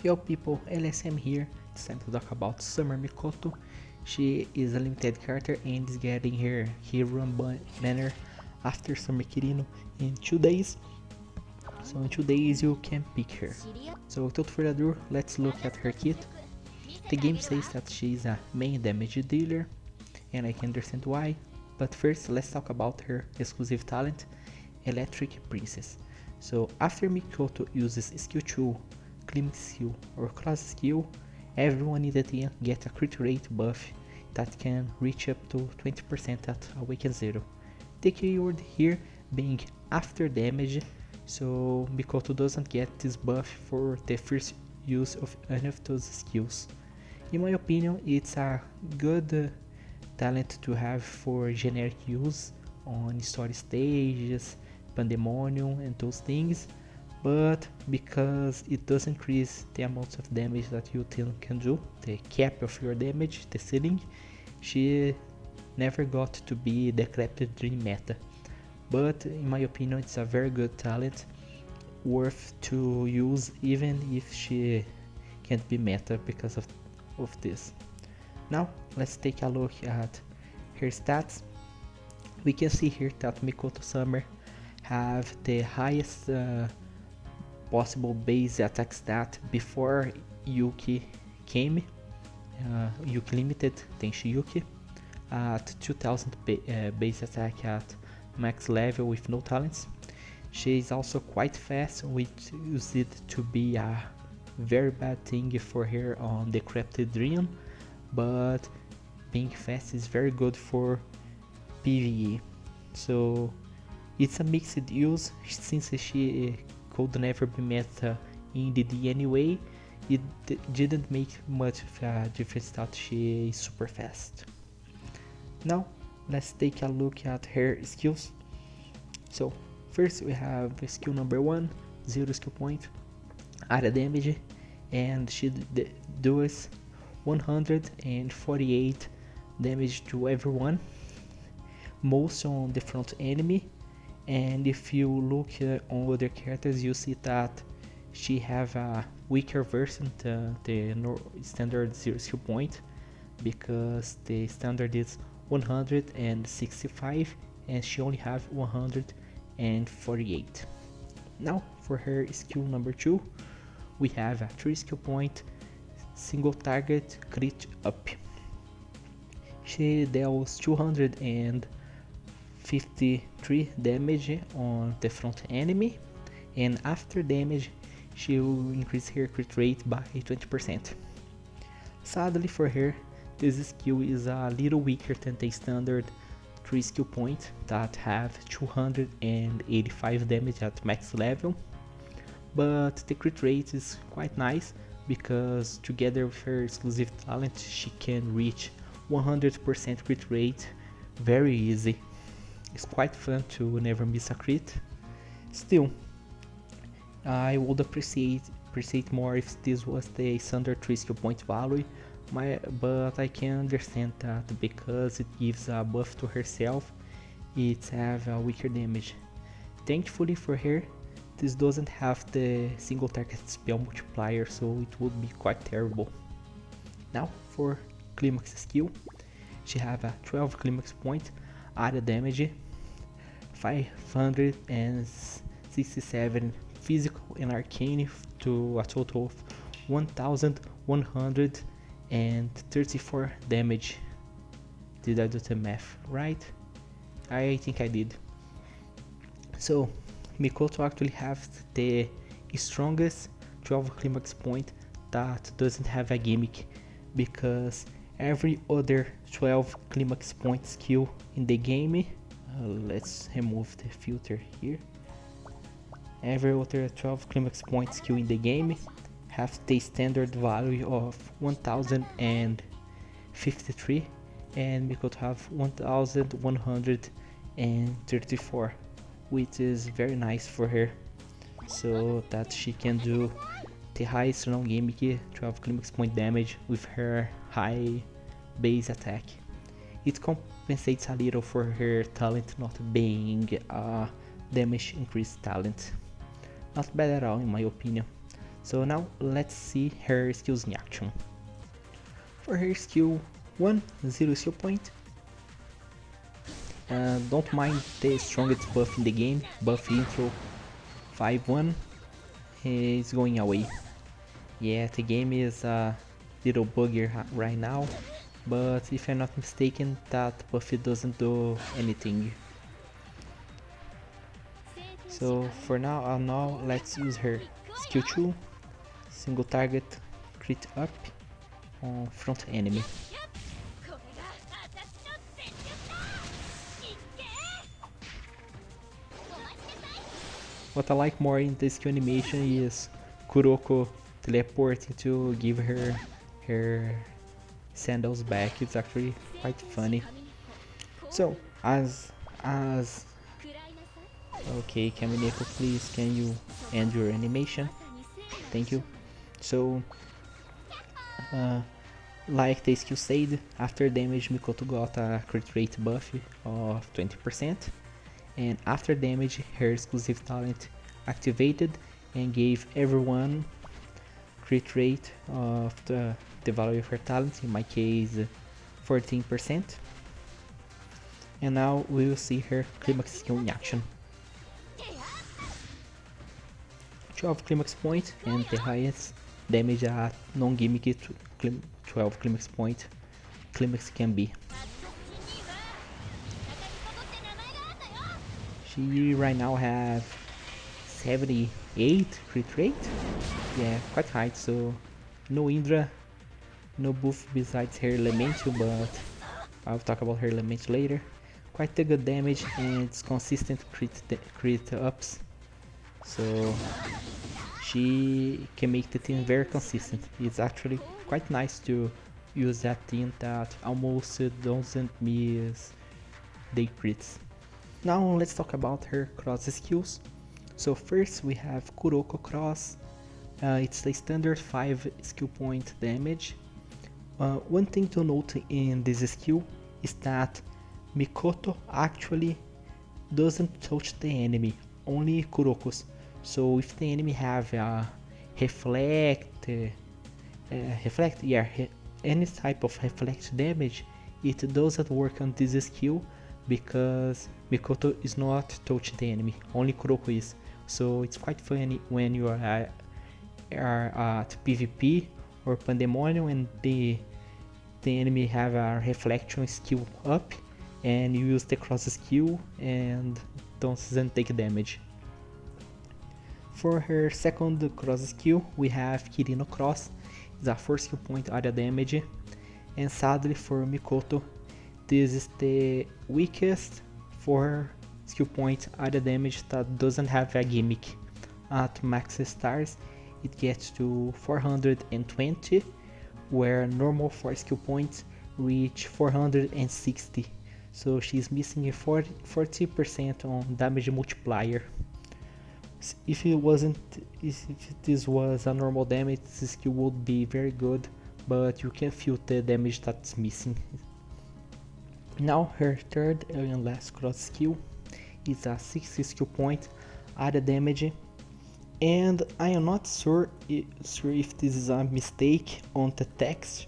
Yo people, LSM here. It's time to talk about Summer Mikoto. She is a limited character and is getting her hero banner after Summer Kirino in 2 days. So in 2 days you can pick her. So without further ado, let's look at her kit. The game says that she is a main damage dealer, and I can understand why. But first let's talk about her exclusive talent, Electric Princess. So after Mikoto uses skill 2, Climax skill or class skill, everyone in the team gets a crit rate buff that can reach up to 20% at Awakens 0. The keyword here being after damage, so Mikoto doesn't get this buff for the first use of any of those skills. In my opinion, it's a good talent to have for generic use on story stages, Pandemonium and those things, but because it does increase the amount of damage that your team can do, the cap of your damage, the ceiling, she never got to be the Decrepit Dream meta. But in my opinion, it's a very good talent, worth to use even if she can't be meta because of this. Now let's take a look at her stats. We can see here that Mikoto Summer have the highest possible base attack stat before Yuki came. Yuki limited Tenshi Yuki at 2000 base attack at max level with no talents. She is also quite fast, which used it to be a very bad thing for her on the Decrepit Dream, but being fast is very good for PvE. So it's a mixed use, since she could never be meta in DD anyway. It didn't make much of a difference that she is super fast. Now let's take a look at her skills. So first we have skill number 1, 0 skill point, area damage, and she does 148 damage to everyone, most on the front enemy. And if you look on other characters, you see that she have a weaker version than the standard 0 skill point, because the standard is 165 and she only have 148. Now for her skill number 2, we have a 3 skill point, single target crit up. She deals 253 damage on the front enemy, and after damage she will increase her crit rate by 20%. Sadly for her, this skill is a little weaker than the standard 3 skill point that have 285 damage at max level, but the crit rate is quite nice because together with her exclusive talent she can reach 100% crit rate very easy. It's quite fun to never miss a crit. Still, I would appreciate more if this was the standard 3 skill point value, but I can understand that because it gives a buff to herself, it have a weaker damage. Thankfully for her, this doesn't have the single target spell multiplier, so it would be quite terrible. Now for Climax skill, she have a 12 Climax point, area damage, 567 physical and arcane to a total of 1134 damage. Did I do the math right? I think I did. So Mikoto actually has the strongest 12 Climax point that doesn't have a gimmick, because every other 12 Climax point skill in the game, let's remove the filter here, every other 12 Climax point skill in the game have the standard value of 1053, and Mikoto have 1134, which is very nice for her, so that she can do the highest non gimmick 12 Climax point damage with her high base attack. It compensates a little for her talent not being a damage increase talent. Not bad at all in my opinion. So now let's see her skills in action. For her skill 1, 0 skill point. Don't mind the strongest buff in the game, buff intro 5-1 is going away. Yeah, the game is a little buggy right now, but if I'm not mistaken, that buff doesn't do anything. So for now, let's use her skill 2, single target, crit up on front enemy. What I like more in this skill animation is Kuroko teleporting to give her sandals back. It's actually quite funny. So as okay, Kamineko, please can you end your animation? Thank you. So like the skill said, after damage Mikoto got a crit rate buff of 20%, and after damage her exclusive talent activated and gave everyone crit rate of the value of her talent, in my case 14%. And now we will see her Climax skill in action. 12 Climax point and the highest damage at non-gimmick 12 Climax point Climax can be. She right now have 78 crit rate, yeah, quite high. So no Indra, no buff besides her Elementium, but I'll talk about her Element later. Quite a good damage and it's consistent crit ups, so she can make the team very consistent. It's actually quite nice to use that team that almost doesn't miss the crits. Now let's talk about her cross skills. So first we have Kuroko cross. It's a standard 5 skill point damage. One thing to note in this skill is that Mikoto actually doesn't touch the enemy, only Kuroko's. So if the enemy have a any type of reflect damage, it doesn't work on this skill because Mikoto is not touching the enemy, only Kuroko is. So it's quite funny when you are at PvP or Pandemonium and the enemy have a reflection skill up and you use the cross skill and doesn't take damage. For her second cross skill we have Kirino Cross. It's a 4 skill point area damage, and sadly for Mikoto this is the weakest 4 skill point area damage that doesn't have a gimmick. At max stars it gets to 420, where normal 4 skill points reach 460. So she's missing a 40% on damage multiplier. If this was a normal damage, this skill would be very good, but you can feel the damage that's missing. Now her third and last cross skill is a 6 skill point area damage, and I am not sure if this is a mistake on the text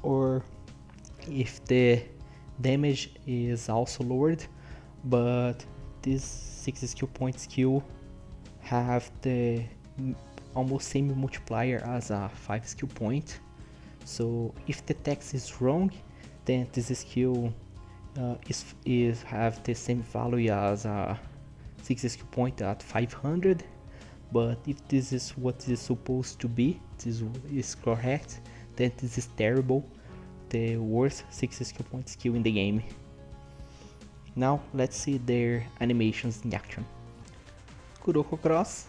or if the damage is also lowered, but this 6 skill point skill have the almost same multiplier as a 5 skill point. So if the text is wrong, then this skill is have the same value as a 6 skill point at 500. But if this is what is supposed to be, this is correct, then this is terrible, the worst 6 skill point skill in the game. Now let's see their animations in action. Kuroko Cross.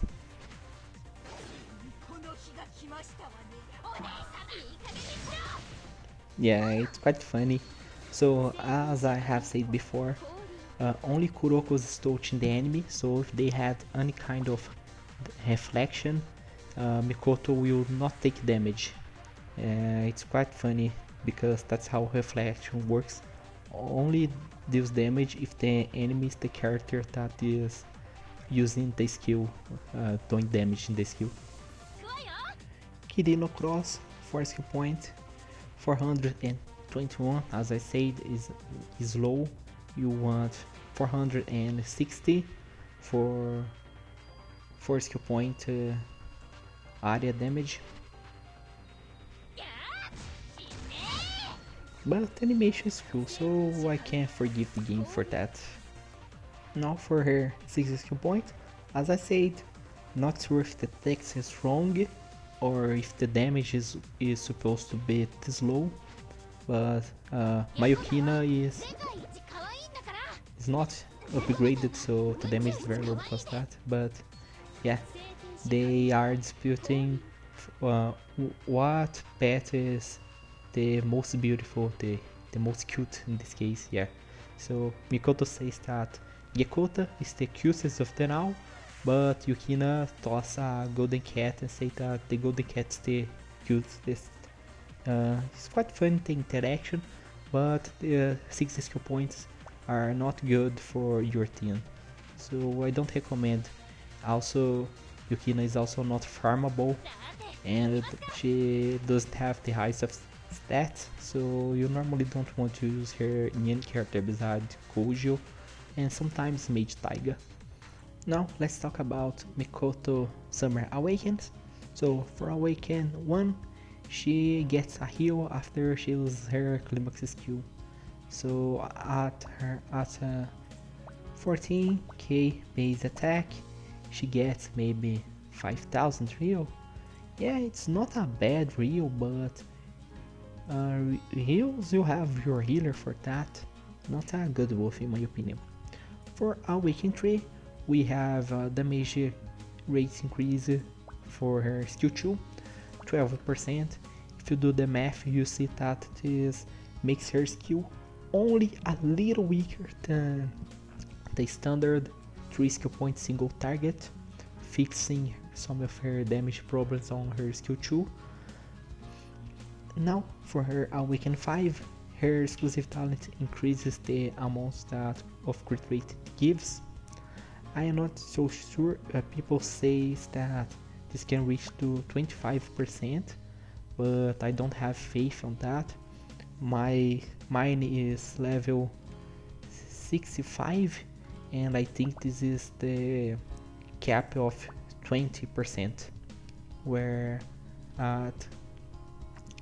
Yeah, it's quite funny. So as I have said before, only Kuroko is touching the enemy, so if they had any kind of reflection, Mikoto will not take damage. It's quite funny because that's how reflection works. Only deals damage if the enemy is the character that is using the skill, doing damage in the skill. Kirino Cross, 4 skill point, 421, as I said, is low. You want 460 for 4 skill point area damage. But animation is cool, so I can't forgive the game for that. Now for her 6 skill point, as I said, not sure if the text is wrong or if the damage is supposed to be this low, but Mayukina is not upgraded, so the damage is very low because of that. But yeah, they are disputing what pet is the most beautiful, the most cute in this case. Yeah, so Mikoto says that Gekota is the cutest of them all, but Yukina toss a golden cat and say that the golden cat is the cutest. It's quite fun, the interaction, but the 6 skill points are not good for your team, so I don't recommend. Also, Yukina is also not farmable, and she doesn't have the highest of stats, so you normally don't want to use her in any character besides Kojo and sometimes Mage Taiga. Now let's talk about Mikoto Summer Awakens. So for Awaken 1, she gets a heal after she uses her Climax skill. So at 14k base attack, she gets maybe 5000 heal. Yeah, it's not a bad heal, but heals, you have your healer for that. Not a good wolf in my opinion. For Awaken 3, we have damage rate increase for her skill 2, 12%. If you do the math, you see that this makes her skill only a little weaker than the standard 3 skill point single target, fixing some of her damage problems on her skill 2. Now for her Awaken 5, her exclusive talent increases the amount that of crit rate it gives. I am not so sure, people say that this can reach to 25%, but I don't have faith on that. Mine is level 65 and I think this is the cap of 20%, where at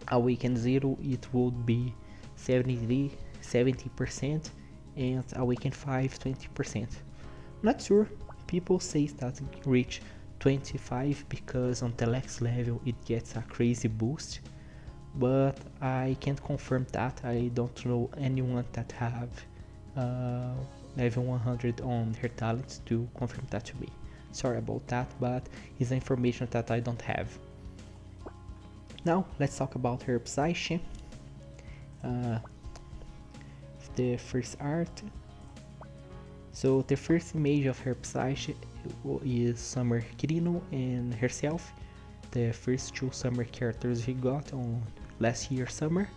Awaken 0 it would be 70% and Awaken 5 20%. Not sure, people say that reach 25 because on the next level it gets a crazy boost, but I can't confirm that. I don't know anyone that have level 100 on her talents to confirm that to me. Sorry about that, but it's information that I don't have. Now let's talk about her Psyche. The first art. So the first image of her Psyche is Summer Kirino and herself, the first 2 summer characters we got on last year's summer.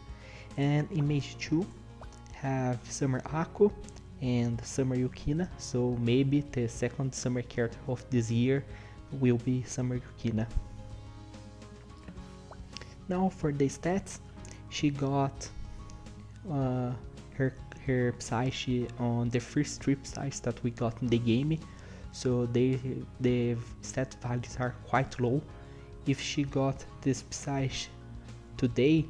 And image 2 have Summer Ako and Summer Yukina, so maybe the second summer character of this year will be Summer Yukina. Now for the stats, she got her Psyche on the first 3 Psyches that we got in the game, so the stat values are quite low. If she got this Psyche today,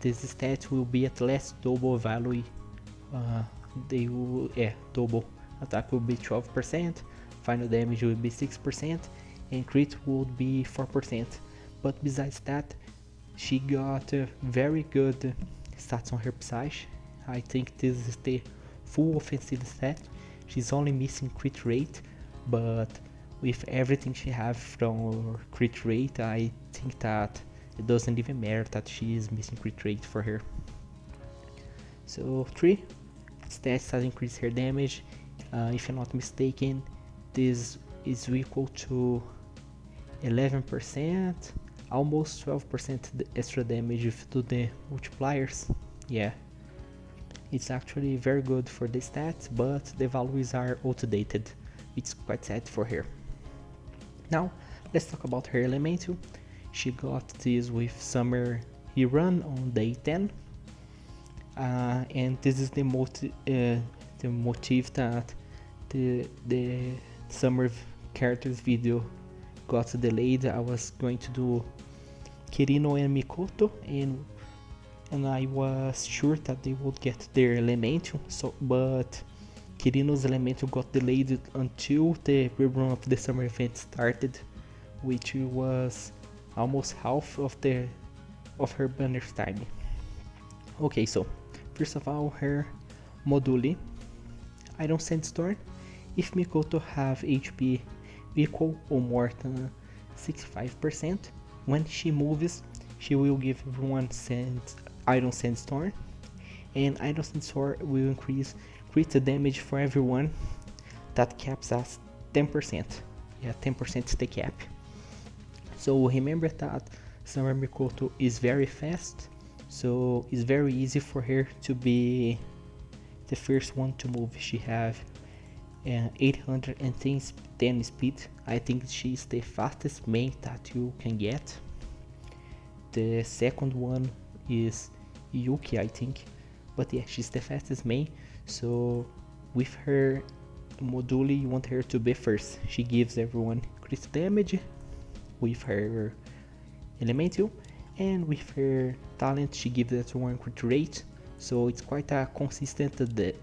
this stat will be at least double value. Double attack will be 12%, final damage will be 6%, and crit would be 4%. But besides that, she got very good stats on her Psyche. I think this is the full offensive stat. She's only missing crit rate, but with everything she have from crit rate, I think that it doesn't even matter that she is missing crit rate for her. So 3 stats that increase her damage. If I'm not mistaken, this is equal to 11%, almost 12% extra damage if you do the multipliers. Yeah, it's actually very good for the stats, but the values are outdated. It's quite sad for her. Now let's talk about her Elementium. she got this with Summer run on day 10, and this is the motif that the summer characters video got delayed. I was going to do Kirino and Mikoto, and I was sure that they would get their Elementium, but Kirino's Elementium got delayed until the rerun of the summer event started, which was almost half of her banner's time. Okay, so first of all, her moduli. I don't sandstorm. If Mikoto have HP equal or more than 65%, when she moves, she will give everyone Iron Sandstorm, and Iron Sandstorm will increase crit damage for everyone. That caps at 10%. Yeah, 10% is the cap. So remember that Summer Mikoto is very fast, so it's very easy for her to be the first one to move. She have 810 speed. I think she's the fastest main that you can get. The second one is Yuki, I think, but yeah, she's the fastest main. So with her moduli, you want her to be first. She gives everyone crit damage with her Elementium, and with her talent she gives everyone crit rate, so it's quite a consistent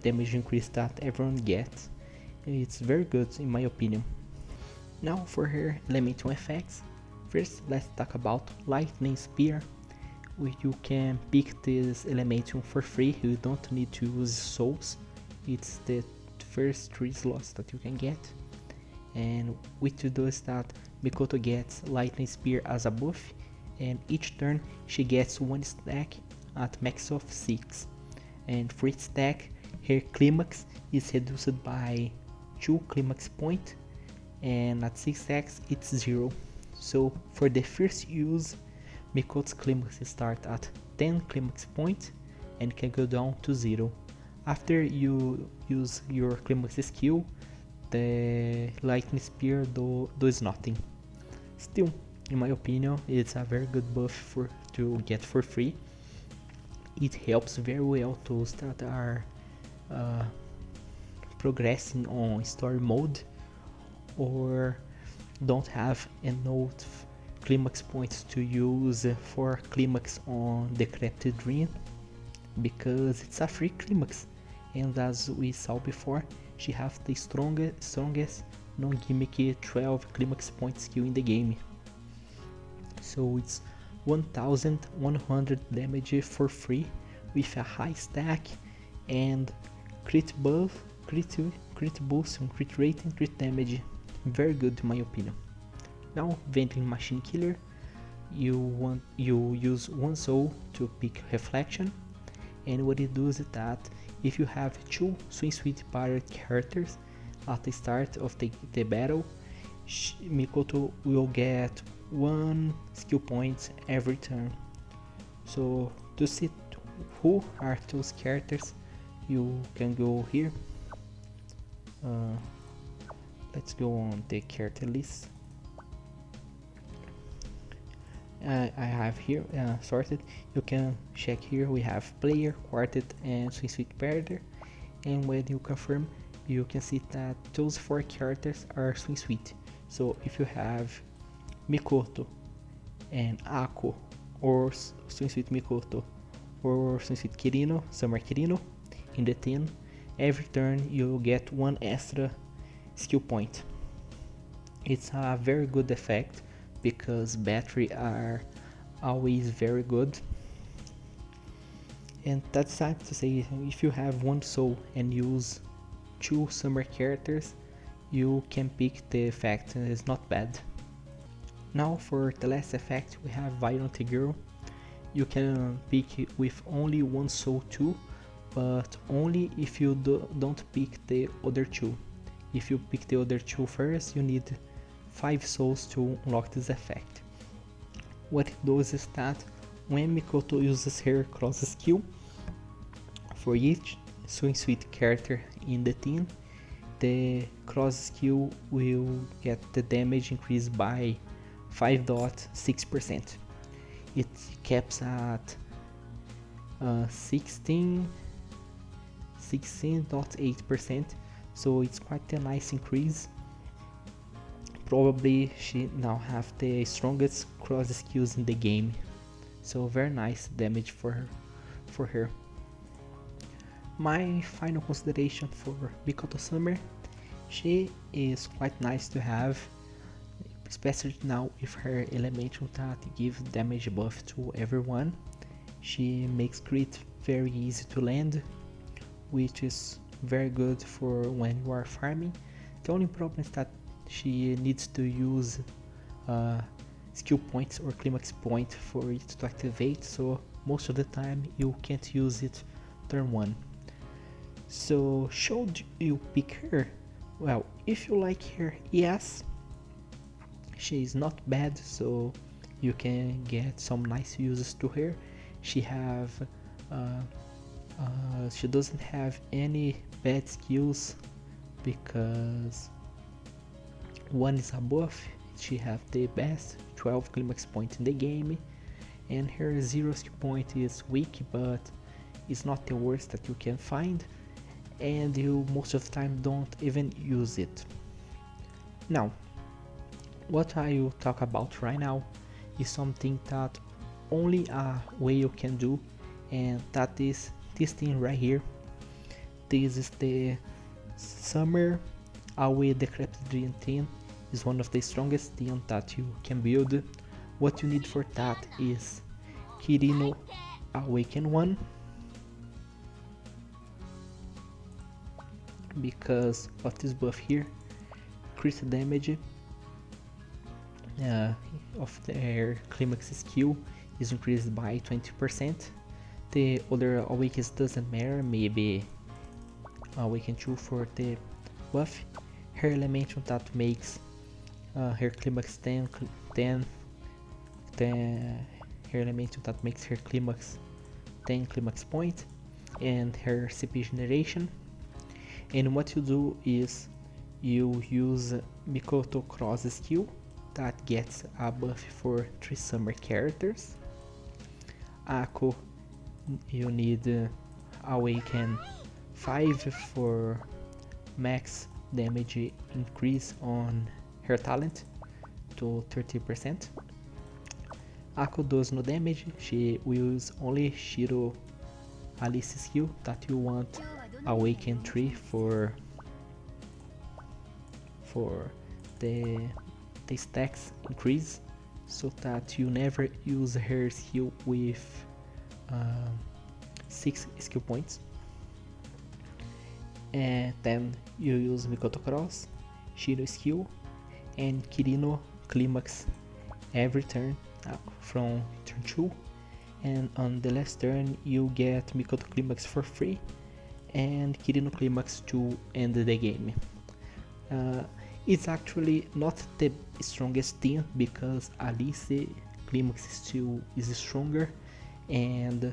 damage increase that everyone gets. It's very good in my opinion. Now for her Elementium effects. First, let's talk about Lightning Spear. You can pick this Elementium for free, you don't need to use souls. It's the first 3 slots that you can get, and what you do is that Mikoto gets Lightning Spear as a buff, and each turn she gets 1 stack at max of 6, and for each stack her Climax is reduced by 2 Climax points, and at 6 stacks it's 0. So for the first use, Mikoto's Climax starts at 10 Climax points and can go down to 0. After you use your Climax skill, the Lightning Spear does nothing. Still, in my opinion, it's a very good buff to get for free. It helps very well those that are progressing on story mode or don't have enough Climax points to use for Climax on the Corrupted Dream, because it's a free Climax, and as we saw before, she has the strongest non-gimmicky 12 Climax point skill in the game. So it's 1100 damage for free with a high stack and crit buff, crit boost, and crit rate and crit damage. Very good in my opinion. Now Vending Machine Killer, you use 1 soul to pick Reflection, and what it does is that if you have 2 Swing Sweet Pirate characters at the start of the battle, Mikoto will get 1 skill point every turn. So to see who are those characters, you can go here. Let's go on the character list. I have here sorted. You can check here. We have player, quartet, and swing sweet parter. And when you confirm, you can see that those 4 characters are swing sweet. So if you have Mikoto and Ako, or swing sweet Mikoto, or swing sweet Kirino, Summer Kirino, in the team, every turn you get 1 extra skill point. It's a very good effect because battery are always very good, and that's time to say if you have 1 soul and use 2 summer characters, you can pick the effect, and it's not bad. Now for the last effect, we have Violent Girl. You can pick it with only 1 soul too, but only if you don't pick the other 2. If you pick the other 2 first, you need 5 souls to unlock this effect. What it does is that when Mikoto uses her cross skill, for each swing sweet character in the team, the cross skill will get the damage increased by 5.6%. It caps at 16.8%, so it's quite a nice increase. Probably she now have the strongest cross skills in the game, so very nice damage for her. My final consideration for Mikoto Summer, she is quite nice to have, especially now with her Elementium that gives damage buff to everyone. She makes crit very easy to land, which is very good for when you are farming. The only problem is that she needs to use skill points or climax point for it to activate, so most of the time you can't use it turn 1. So should you pick her? Well, if you like her, yes, she is not bad, so you can get some nice uses to her. She doesn't have any bad skills because one is a buff. She have the best 12 climax point in the game, and her 0 skill point is weak, but it's not the worst that you can find, and you most of the time don't even use it. Now, what I will talk about right now is something that only a whale can do, and that is this thing right here. This is the Summer AoE Decrepit didnt. Is one of the strongest didnt that you can build. What you need for that is Kirino Awaken 1, because of this buff here. Crit damage of their Climax skill is increased by 20%. The other Awakens doesn't matter, maybe Awaken 2 for the buff. Her Elementium that makes her Climax 10, her Elementium that makes her Climax 10 Climax point, and her CP generation. And what you do is you use Mikoto cross skill that gets a buff for 3 summer characters. Ako, you need Awaken 5 for max damage increase on her talent to 30%. Ako does no damage, she will use only Shiro Alice skill that you want Awaken 3 for the stacks increase, so that you never use her skill with 6 skill points. And then you use Mikoto Cross, Shiro skill, and Kirino Climax every turn from turn 2, and on the last turn you get Mikoto Climax for free and Kirino Climax to end the game. It's actually not the strongest team because Alice Climax still is stronger, and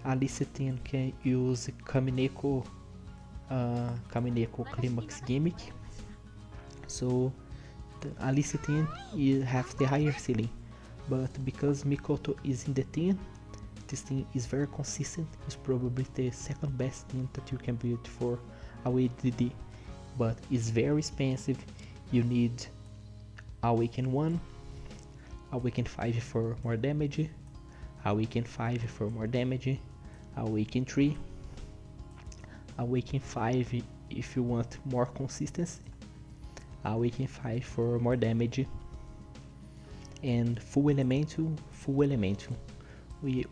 Alice team can use Kamineko Climax gimmick, so the Alice team has the higher ceiling. But because Mikoto is in the team, this team is very consistent. It's probably the second best team that you can build for AoE DD, but it's very expensive. You need Awaken 1, Awaken 5 for more damage, Awaken 5 for more damage, Awaken 3, Awaken 5 if you want more consistency, Awaken 5 for more damage, and full Elementium,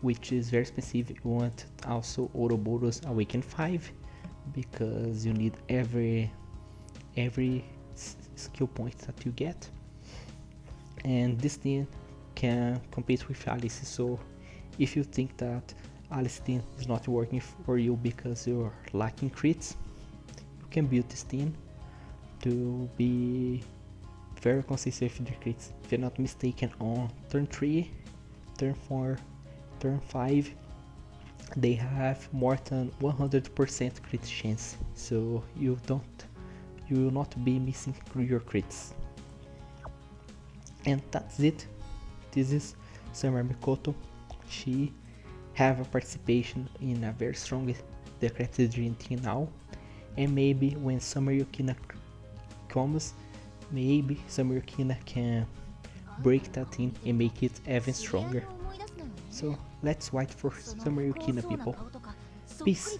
which is very specific. You want also Ouroboros Awaken 5 because you need every skill point that you get, and this team can compete with Alice. So if you think that Alice team is not working for you because you're lacking crits, you can build this team to be very consistent with the crits. If you're not mistaken, on turn 3, turn 4, turn 5 they have more than 100% crit chance, so you will not be missing your crits. And that's it. this is Summer Mikoto. She have a participation in a very strong decreted dream team now, and maybe when Summer Yukina comes, maybe Summer Yukina can break that team and make it even stronger. So let's wait for Summer Yukina, people. Peace.